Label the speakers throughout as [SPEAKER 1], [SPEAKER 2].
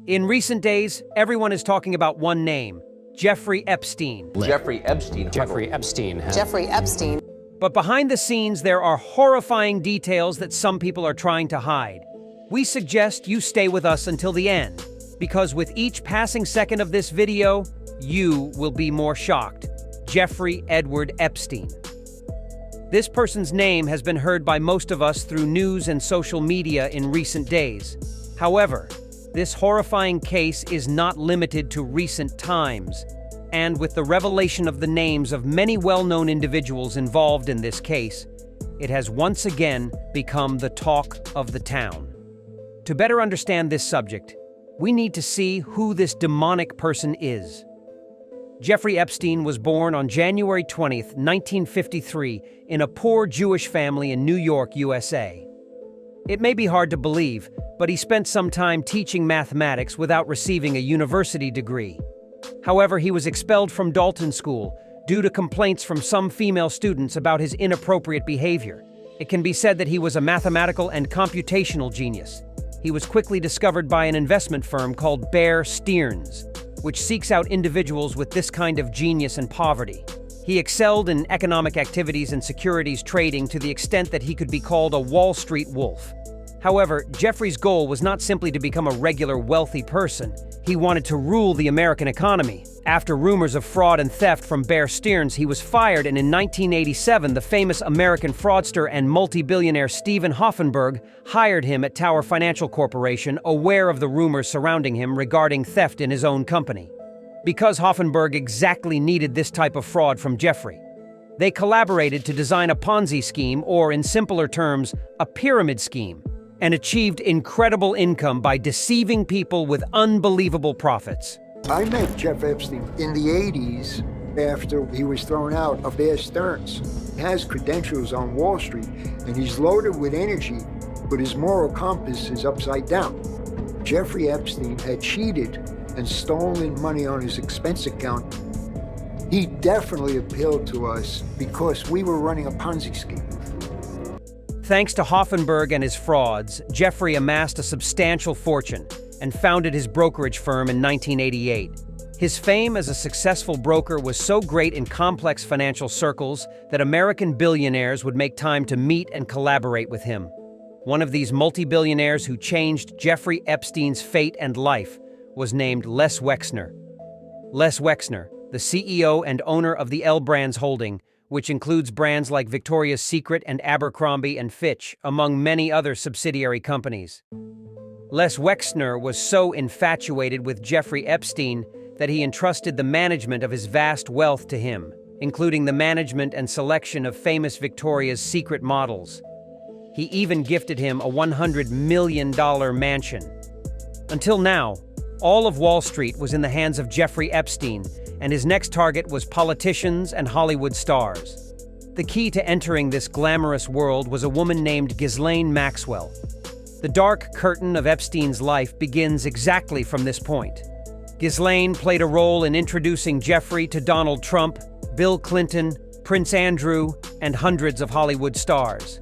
[SPEAKER 1] In recent days, everyone is talking about one name, Jeffrey Epstein.
[SPEAKER 2] Jeffrey Epstein.
[SPEAKER 3] Jeffrey Epstein.
[SPEAKER 4] Jeffrey Epstein.
[SPEAKER 1] But behind the scenes, there are horrifying details that some people are trying to hide. We suggest you stay with us until the end, because with each passing second of this video, you will be more shocked. Jeffrey Edward Epstein. This person's name has been heard by most of us through news and social media in recent days. However, this horrifying case is not limited to recent times, and with the revelation of the names of many well-known individuals involved in this case, it has once again become the talk of the town. To better understand this subject, we need to see who this demonic person is. Jeffrey Epstein was born on January 20th, 1953, in a poor Jewish family in New York, USA. It may be hard to believe, but he spent some time teaching mathematics without receiving a university degree. However, he was expelled from Dalton School due to complaints from some female students about his inappropriate behavior. It can be said that he was a mathematical and computational genius. He was quickly discovered by an investment firm called Bear Stearns, which seeks out individuals with this kind of genius and poverty. He excelled in economic activities and securities trading to the extent that he could be called a Wall Street wolf. However, Jeffrey's goal was not simply to become a regular wealthy person. He wanted to rule the American economy. After rumors of fraud and theft from Bear Stearns, he was fired, and in 1987, the famous American fraudster and multi-billionaire Stephen Hoffenberg hired him at Tower Financial Corporation, aware of the rumors surrounding him regarding theft in his own company. Because Hoffenberg exactly needed this type of fraud from Jeffrey, they collaborated to design a Ponzi scheme, or in simpler terms, a pyramid scheme, and achieved incredible income by deceiving people with unbelievable profits.
[SPEAKER 5] I met Jeff Epstein in the 80s after he was thrown out of Bear Stearns. He has credentials on Wall Street, and he's loaded with energy, but his moral compass is upside down. Jeffrey Epstein had cheated and stolen money on his expense account. He definitely appealed to us because we were running a Ponzi scheme.
[SPEAKER 1] Thanks to Hoffenberg and his frauds, Jeffrey amassed a substantial fortune and founded his brokerage firm in 1988. His fame as a successful broker was so great in complex financial circles that American billionaires would make time to meet and collaborate with him. One of these multi-billionaires who changed Jeffrey Epstein's fate and life was named Les Wexner. Les Wexner, the CEO and owner of the L Brands holding, which includes brands like Victoria's Secret and Abercrombie & Fitch, among many other subsidiary companies. Les Wexner was so infatuated with Jeffrey Epstein that he entrusted the management of his vast wealth to him, including the management and selection of famous Victoria's Secret models. He even gifted him a $100 million mansion. Until now, all of Wall Street was in the hands of Jeffrey Epstein, and his next target was politicians and Hollywood stars. The key to entering this glamorous world was a woman named Ghislaine Maxwell. The dark curtain of Epstein's life begins exactly from this point. Ghislaine played a role in introducing Jeffrey to Donald Trump, Bill Clinton, Prince Andrew, and hundreds of Hollywood stars.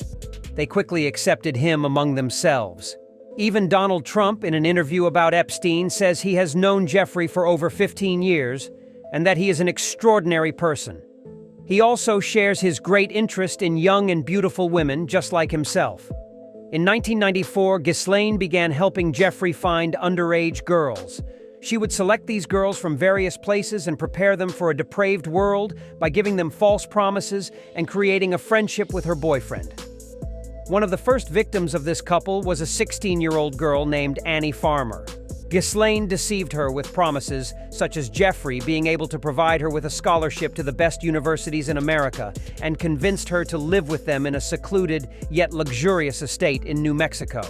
[SPEAKER 1] They quickly accepted him among themselves. Even Donald Trump, in an interview about Epstein, says he has known Jeffrey for over 15 years and that he is an extraordinary person. He also shares his great interest in young and beautiful women, just like himself. In 1994, Ghislaine began helping Jeffrey find underage girls. She would select these girls from various places and prepare them for a depraved world by giving them false promises and creating a friendship with her boyfriend. One of the first victims of this couple was a 16-year-old girl named Annie Farmer. Ghislaine deceived her with promises such as Jeffrey being able to provide her with a scholarship to the best universities in America, and convinced her to live with them in a secluded yet luxurious estate in New Mexico.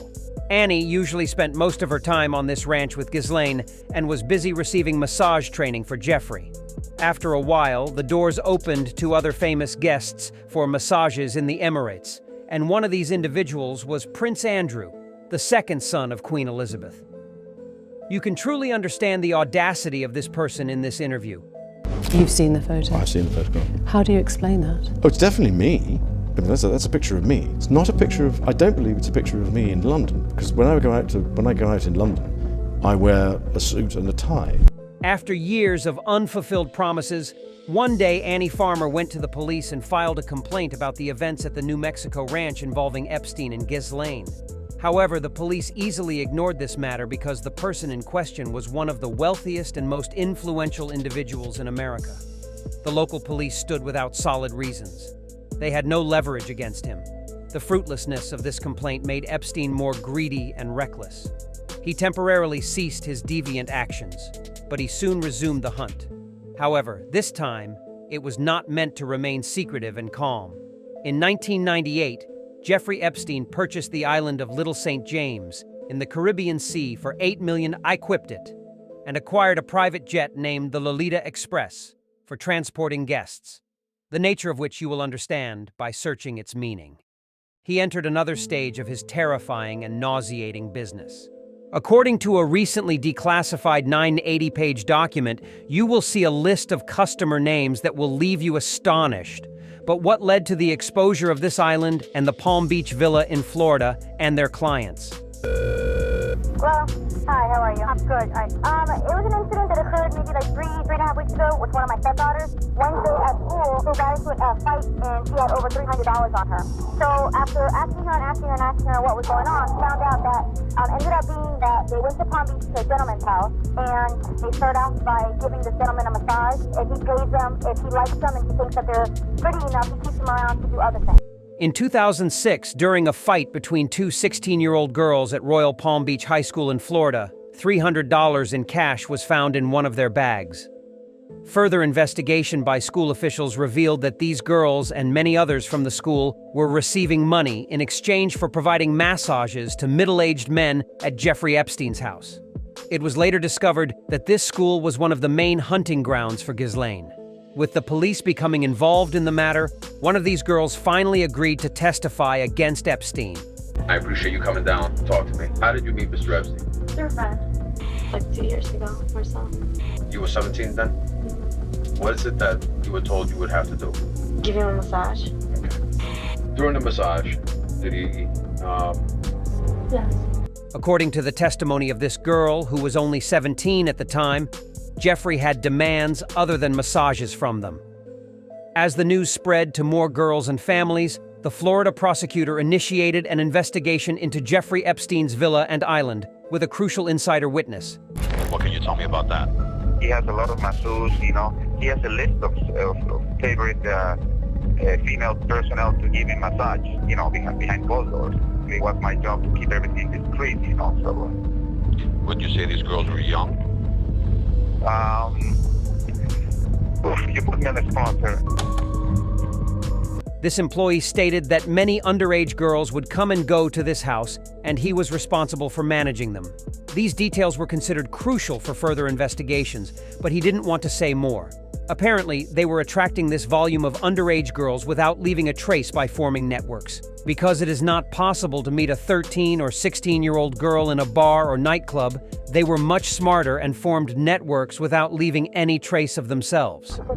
[SPEAKER 1] Annie usually spent most of her time on this ranch with Ghislaine and was busy receiving massage training for Jeffrey. After a while, the doors opened to other famous guests for massages in the Emirates, and one of these individuals was Prince Andrew, the second son of Queen Elizabeth. You can truly understand the audacity of this person in this interview.
[SPEAKER 6] You've seen the photo?
[SPEAKER 3] I've seen the photograph.
[SPEAKER 6] How do you explain that?
[SPEAKER 3] Oh, it's definitely me. I mean, that's a picture of me. It's not a picture of, I don't believe it's a picture of me in London, because when I go out in London, I wear a suit and a tie.
[SPEAKER 1] After years of unfulfilled promises, one day Annie Farmer went to the police and filed a complaint about the events at the New Mexico ranch involving Epstein and Ghislaine. However, the police easily ignored this matter because the person in question was one of the wealthiest and most influential individuals in America. The local police stood without solid reasons. They had no leverage against him. The fruitlessness of this complaint made Epstein more greedy and reckless. He temporarily ceased his deviant actions, but he soon resumed the hunt. However, this time, it was not meant to remain secretive and calm. In 1998, Jeffrey Epstein purchased the island of Little St. James in the Caribbean Sea for $8 million. I equipped it and acquired a private jet named the Lolita Express for transporting guests, the nature of which you will understand by searching its meaning. He entered another stage of his terrifying and nauseating business. According to a recently declassified 980-page document, you will see a list of customer names that will leave you astonished. But what led to the exposure of this island and the Palm Beach villa in Florida and their clients?
[SPEAKER 2] Hello. Hi, how are you? I'm good. All right. It was an incident that occurred maybe like three and a half weeks ago with one of my stepdaughters. Wednesday at school, two guys would fight and she had over $300 on her. So after asking her what was going on, found out that ended up being that they went to Palm Beach to a gentleman's house and they start off by giving this gentleman a massage. If he pays them, if he likes them and he thinks that they're pretty enough, he keeps them around to do other things.
[SPEAKER 1] In 2006, during a fight between two 16-year-old girls at Royal Palm Beach High School in Florida, $300 in cash was found in one of their bags. Further investigation by school officials revealed that these girls and many others from the school were receiving money in exchange for providing massages to middle-aged men at Jeffrey Epstein's house. It was later discovered that this school was one of the main hunting grounds for Ghislaine. With the police becoming involved in the matter, one of these girls finally agreed to testify against Epstein.
[SPEAKER 4] I appreciate you coming down to talk to me. How did you meet Mr. Epstein?
[SPEAKER 7] They're friends. Like 2 years ago or so.
[SPEAKER 4] You were 17 then? What is it that you were told you would have to do?
[SPEAKER 7] Give him a massage.
[SPEAKER 4] Okay. During the massage, did he,
[SPEAKER 7] Yes.
[SPEAKER 1] According to the testimony of this girl, who was only 17 at the time, Jeffrey had demands other than massages from them. As the news spread to more girls and families, the Florida prosecutor initiated an investigation into Jeffrey Epstein's villa and island with a crucial insider witness.
[SPEAKER 4] what can you tell me about that?
[SPEAKER 8] He has a lot of masseuses, He has a list of favorite female personnel to give him massage, behind closed doors. It was my job to keep everything discreet, so.
[SPEAKER 4] Would you say these girls were young?
[SPEAKER 8] You put me on the spot, sir.
[SPEAKER 1] This employee stated that many underage girls would come and go to this house, and he was responsible for managing them. These details were considered crucial for further investigations, but he didn't want to say more. Apparently, they were attracting this volume of underage girls without leaving a trace by forming networks. Because it is not possible to meet a 13 or 16-year-old girl in a bar or nightclub, they were much smarter and formed networks without leaving any trace of themselves.
[SPEAKER 2] She goes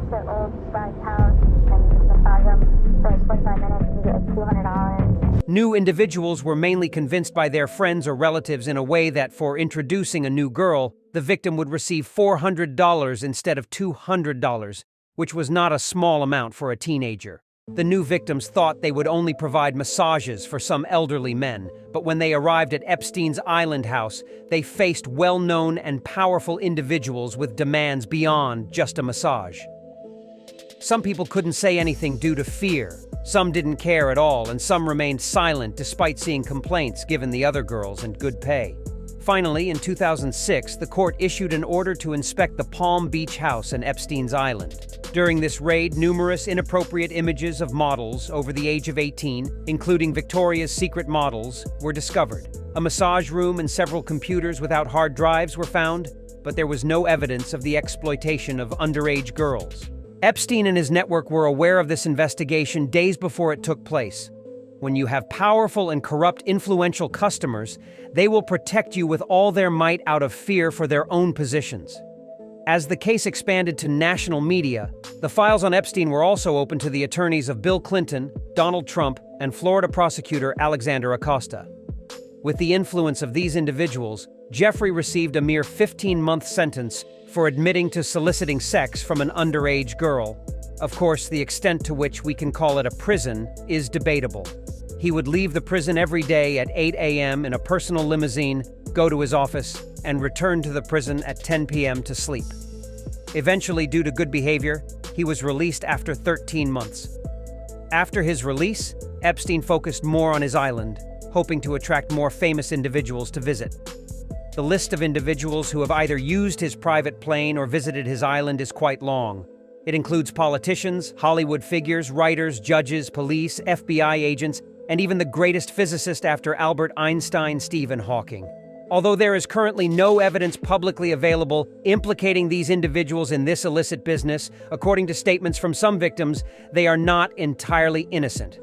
[SPEAKER 2] to old guy's house and just massage him for 45 minutes and you get $200.
[SPEAKER 1] New individuals were mainly convinced by their friends or relatives in a way that for introducing a new girl, the victim would receive $400 instead of $200, which was not a small amount for a teenager. The new victims thought they would only provide massages for some elderly men, but when they arrived at Epstein's Island house, they faced well-known and powerful individuals with demands beyond just a massage. Some people couldn't say anything due to fear, some didn't care at all, and some remained silent despite seeing complaints given the other girls and good pay. Finally, in 2006, the court issued an order to inspect the Palm Beach house in Epstein's Island. During this raid, numerous inappropriate images of models over the age of 18, including Victoria's Secret models, were discovered. A massage room and several computers without hard drives were found, but there was no evidence of the exploitation of underage girls. Epstein and his network were aware of this investigation days before it took place. When you have powerful and corrupt influential customers, they will protect you with all their might out of fear for their own positions. As the case expanded to national media, the files on Epstein were also open to the attorneys of Bill Clinton, Donald Trump, and Florida prosecutor Alexander Acosta. With the influence of these individuals, Jeffrey received a mere 15-month sentence for admitting to soliciting sex from an underage girl. Of course, the extent to which we can call it a prison is debatable. He would leave the prison every day at 8 a.m. in a personal limousine, go to his office, and return to the prison at 10 p.m. to sleep. Eventually, due to good behavior, he was released after 13 months. After his release, Epstein focused more on his island, hoping to attract more famous individuals to visit. The list of individuals who have either used his private plane or visited his island is quite long. It includes politicians, Hollywood figures, writers, judges, police, FBI agents, and even the greatest physicist after Albert Einstein, Stephen Hawking. Although there is currently no evidence publicly available implicating these individuals in this illicit business, according to statements from some victims, they are not entirely innocent.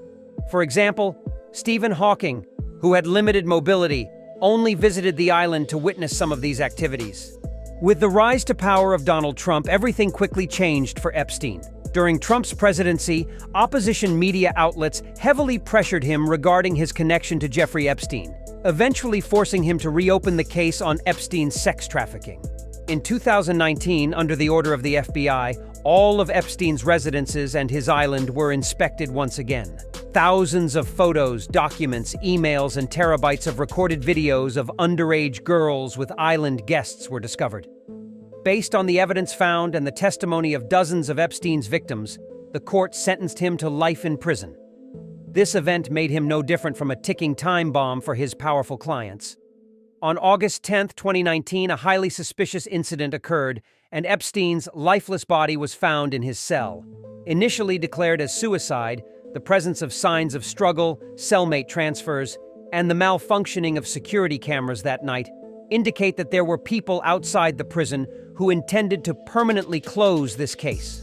[SPEAKER 1] For example, Stephen Hawking, who had limited mobility, only visited the island to witness some of these activities. With the rise to power of Donald Trump, everything quickly changed for Epstein. During Trump's presidency, opposition media outlets heavily pressured him regarding his connection to Jeffrey Epstein, eventually forcing him to reopen the case on Epstein's sex trafficking. In 2019, under the order of the FBI, all of Epstein's residences and his island were inspected once again. Thousands of photos, documents, emails, and terabytes of recorded videos of underage girls with island guests were discovered. Based on the evidence found and the testimony of dozens of Epstein's victims, the court sentenced him to life in prison. This event made him no different from a ticking time bomb for his powerful clients. On August 10, 2019, a highly suspicious incident occurred, and Epstein's lifeless body was found in his cell. Initially declared as suicide, the presence of signs of struggle, cellmate transfers, and the malfunctioning of security cameras that night indicate that there were people outside the prison who intended to permanently close this case.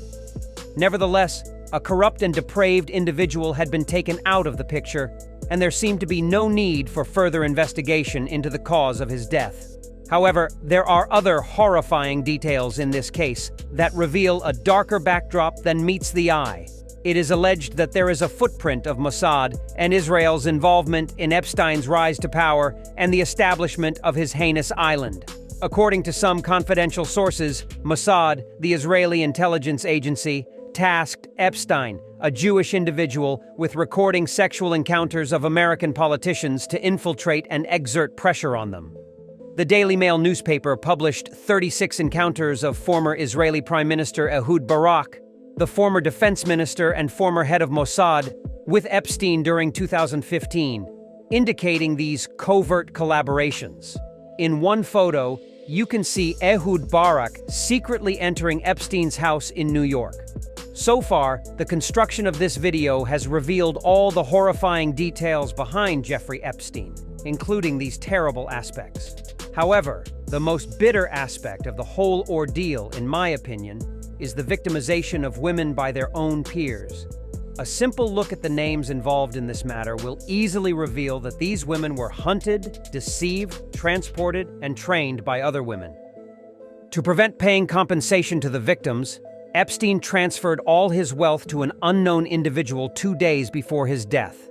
[SPEAKER 1] Nevertheless, a corrupt and depraved individual had been taken out of the picture, and there seemed to be no need for further investigation into the cause of his death. However, there are other horrifying details in this case that reveal a darker backdrop than meets the eye. It is alleged that there is a footprint of Mossad and Israel's involvement in Epstein's rise to power and the establishment of his heinous island. According to some confidential sources, Mossad, the Israeli intelligence agency, tasked Epstein, a Jewish individual, with recording sexual encounters of American politicians to infiltrate and exert pressure on them. The Daily Mail newspaper published 36 encounters of former Israeli Prime Minister Ehud Barak, the former defense minister and former head of Mossad, with Epstein during 2015, indicating these covert collaborations. In one photo, you can see Ehud Barak secretly entering Epstein's house in New York. So far, the construction of this video has revealed all the horrifying details behind Jeffrey Epstein, including these terrible aspects. However, the most bitter aspect of the whole ordeal, in my opinion, is the victimization of women by their own peers. A simple look at the names involved in this matter will easily reveal that these women were hunted, deceived, transported, and trained by other women. To prevent paying compensation to the victims, Epstein transferred all his wealth to an unknown individual 2 days before his death.